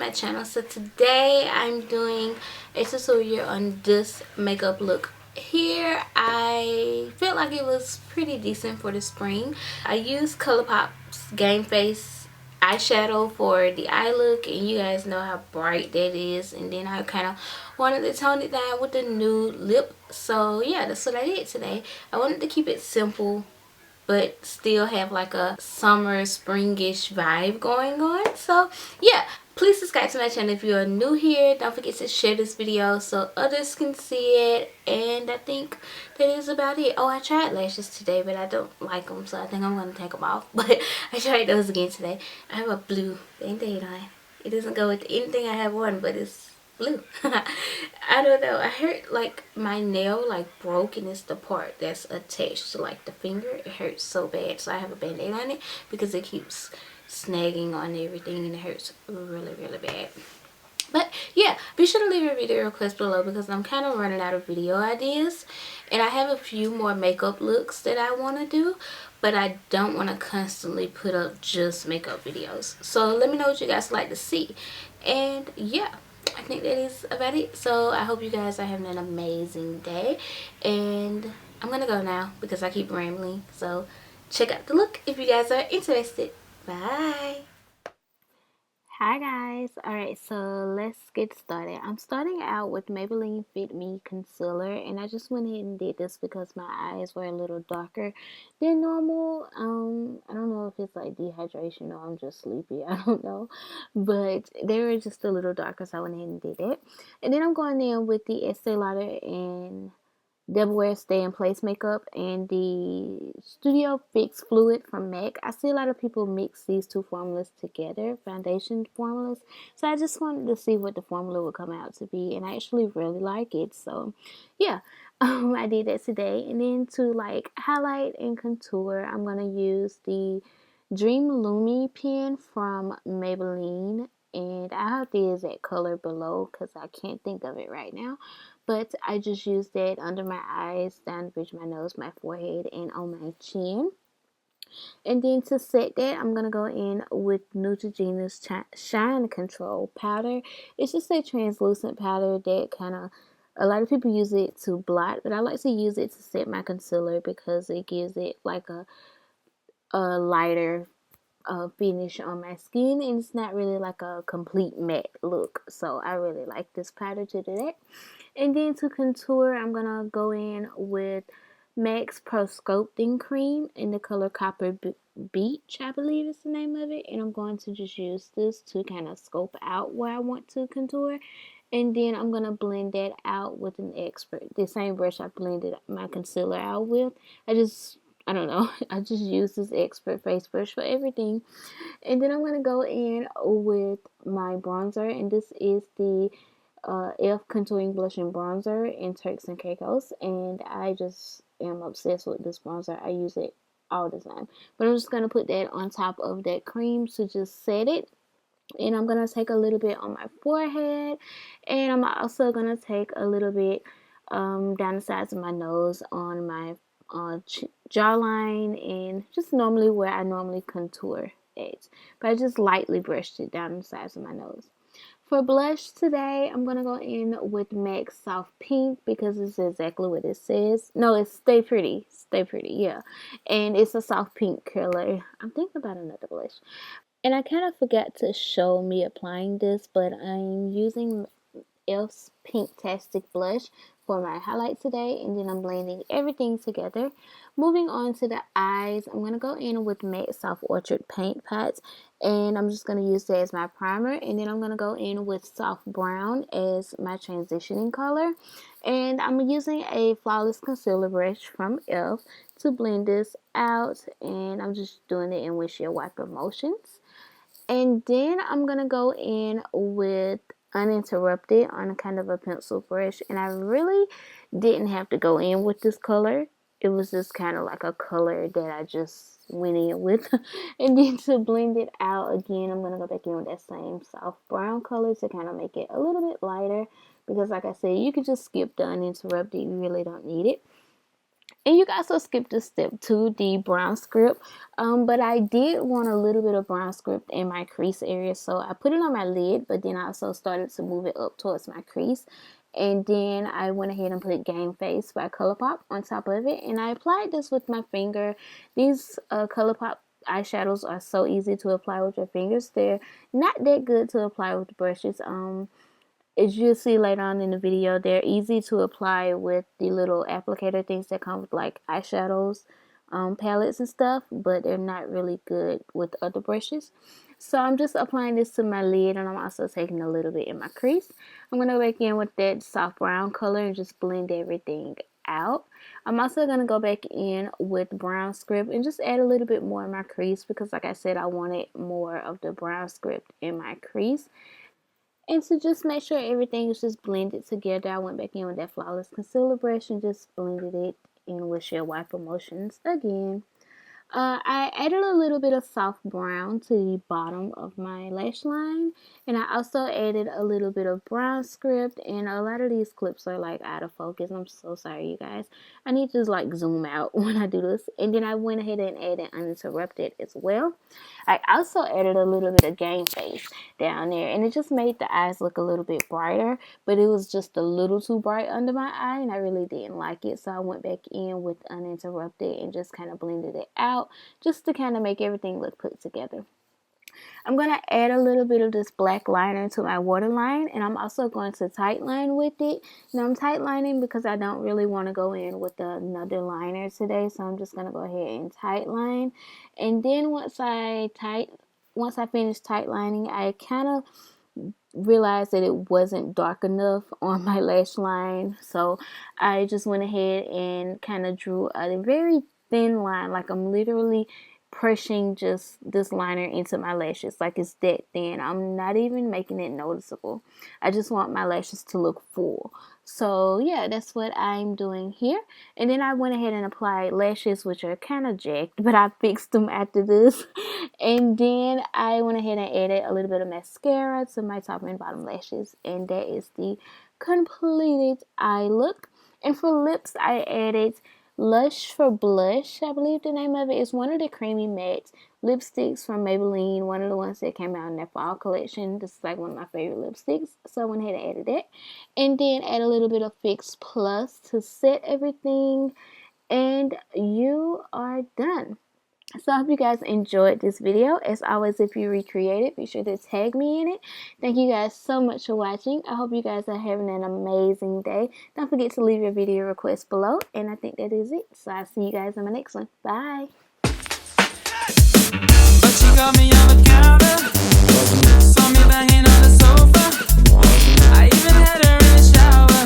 my channel. So today I'm doing a tutorial on this makeup look here. I felt like it was pretty decent for the spring. I used ColourPop's Game Face eyeshadow for the eye look, and you guys know how bright that is, and then I kind of wanted to tone it down with the nude lip. So yeah, that's what I did today. I wanted to keep it simple but still have like a summer springish vibe going on. So yeah, please subscribe to my channel if you are new here. Don't forget to share this video so others can see it. And I think that is about it. Oh, I tried lashes today, but I don't like them, so I think I'm going to take them off. But I tried those again today. I have a blue band-aid on. It doesn't go with anything I have on, but it's blue. I don't know. I heard like my nail like broke, and it's the part that's attached to like the finger. It hurts so bad, so I have a band-aid on it because it keeps snagging on everything and it hurts really bad. But yeah, be sure to leave a video request below because I'm kind of running out of video ideas, and I have a few more makeup looks that I want to do, but I don't want to constantly put up just makeup videos. So let me know what you guys like to see. And yeah, I think that is about it. So I hope you guys are having an amazing day, and I'm gonna go now because I keep rambling. So check out the look if you guys are interested. Bye. Hi guys. Alright, so let's get started. I'm starting out with Maybelline Fit Me Concealer, and I just went ahead and did this because my eyes were a little darker than normal. I don't know if it's like dehydration or I'm just sleepy. I don't know. But they were just a little darker, so I went ahead and did it. And then I'm going in with the Estee Lauder and Double Wear Stay in Place makeup and the Studio Fix Fluid from MAC. I see a lot of people mix these two formulas together, foundation formulas. So I just wanted to see what the formula would come out to be, and I actually really like it. So yeah, I did that today. And then to like highlight and contour, I'm going to use the Dream Lumi pen from Maybelline. And I have the exact color below because I can't think of it right now. But I just used that under my eyes, down the bridge of my nose, my forehead, and on my chin. And then to set that, I'm going to go in with Neutrogena's Shine Control powder. It's just a translucent powder that kind of, a lot of people use it to blot, but I like to use it to set my concealer because it gives it like a lighter finish on my skin, and it's not really like a complete matte look. So I really like this powder to do that. And then to contour, I'm going to go in with MAC's Pro Sculpting Cream in the color Copper Beech, I believe is the name of it. And I'm going to just use this to kind of scope out where I want to contour. And then I'm going to blend that out with an expert. The same brush I blended my concealer out with. I don't know. I just use this expert face brush for everything. And then I'm going to go in with my bronzer. And this is the e.l.f. Contouring Blush and Bronzer in Turks and Caicos, and I just am obsessed with this bronzer. I use it all the time, but I'm just going to put that on top of that cream to just set it. And I'm going to take a little bit on my forehead, and I'm also going to take a little bit down the sides of my nose on my jawline, and just normally where I normally contour it, but I just lightly brushed it down the sides of my nose. For blush today, I'm going to go in with MAC Soft Pink because it's exactly what it says. No, it's Stay Pretty. Stay Pretty, yeah. And it's a soft pink color. I'm thinking about another blush. And I kind of forgot to show me applying this, but I'm using e.l.f.'s Pinktastic blush for my highlight today, and then I'm blending everything together. Moving on to the eyes, I'm going to go in with MAC Soft Orchid Paint Pots, and I'm just going to use that as my primer, and then I'm going to go in with Soft Brown as my transitioning color. And I'm using a Flawless Concealer brush from e.l.f. to blend this out, and I'm just doing it in windshield wiper motions. And then I'm going to go in with Uninterrupted on a kind of a pencil brush, and I really didn't have to go in with this color. It was just kind of like a color that I just went in with. And then to blend it out again, I'm going to go back in with that same soft brown color to kind of make it a little bit lighter, because like I said, you could just skip the Uninterrupted. You really don't need it. And you can also skip to step 2, the brown script. But I did want a little bit of brown script in my crease area, so I put it on my lid, but then I also started to move it up towards my crease. And then I went ahead and put Game Face by ColourPop on top of it, and I applied this with my finger. These ColourPop eyeshadows are so easy to apply with your fingers. They're not that good to apply with brushes. As you'll see later on in the video, they're easy to apply with the little applicator things that come with like eyeshadows, palettes and stuff, but they're not really good with other brushes. So I'm just applying this to my lid, and I'm also taking a little bit in my crease. I'm going to go back in with that soft brown color and just blend everything out. I'm also going to go back in with brown script and just add a little bit more in my crease, because like I said, I wanted more of the brown script in my crease. And to just make sure everything is just blended together, I went back in with that Flawless Concealer brush and just blended it in with Sheer Wiper motions again. I added a little bit of soft brown to the bottom of my lash line, and I also added a little bit of brown script, and a lot of these clips are like out of focus. I'm so sorry, you guys. I need to like zoom out when I do this. And then I went ahead and added Uninterrupted as well. I also added a little bit of Game Face down there, and it just made the eyes look a little bit brighter, but it was just a little too bright under my eye, and I really didn't like it. So I went back in with Uninterrupted and just kind of blended it out, just to kind of make everything look put together. I'm going to add a little bit of this black liner to my waterline, and I'm also going to tight line with it. Now I'm tight lining because I don't really want to go in with another liner today, so I'm just going to go ahead and tight line. And then once I finish tight lining, I kind of realized that it wasn't dark enough on my lash line, so I just went ahead and kind of drew a very thin line, like I'm literally pushing just this liner into my lashes, like it's that thin. I'm not even making it noticeable. I just want my lashes to look full. So yeah, that's what I'm doing here. And then I went ahead and applied lashes, which are kind of jacked, but I fixed them after this. And then I went ahead and added a little bit of mascara to my top and bottom lashes, and that is the completed eye look. And for lips, I added Lush for Blush, I believe the name of it, is one of the creamy matte lipsticks from Maybelline, one of the ones that came out in their fall collection. This is like one of my favorite lipsticks, so I went ahead and added that. And then add a little bit of Fix Plus to set everything, and you are done. So I hope you guys enjoyed this video. As always, if you recreate it, be sure to tag me in it. Thank you guys so much for watching. I hope you guys are having an amazing day. Don't forget to leave your video requests below. And I think that is it. So I'll see you guys in my next one. Bye. But she got me on the counter. Saw me banging on the sofa. I even had her in the shower.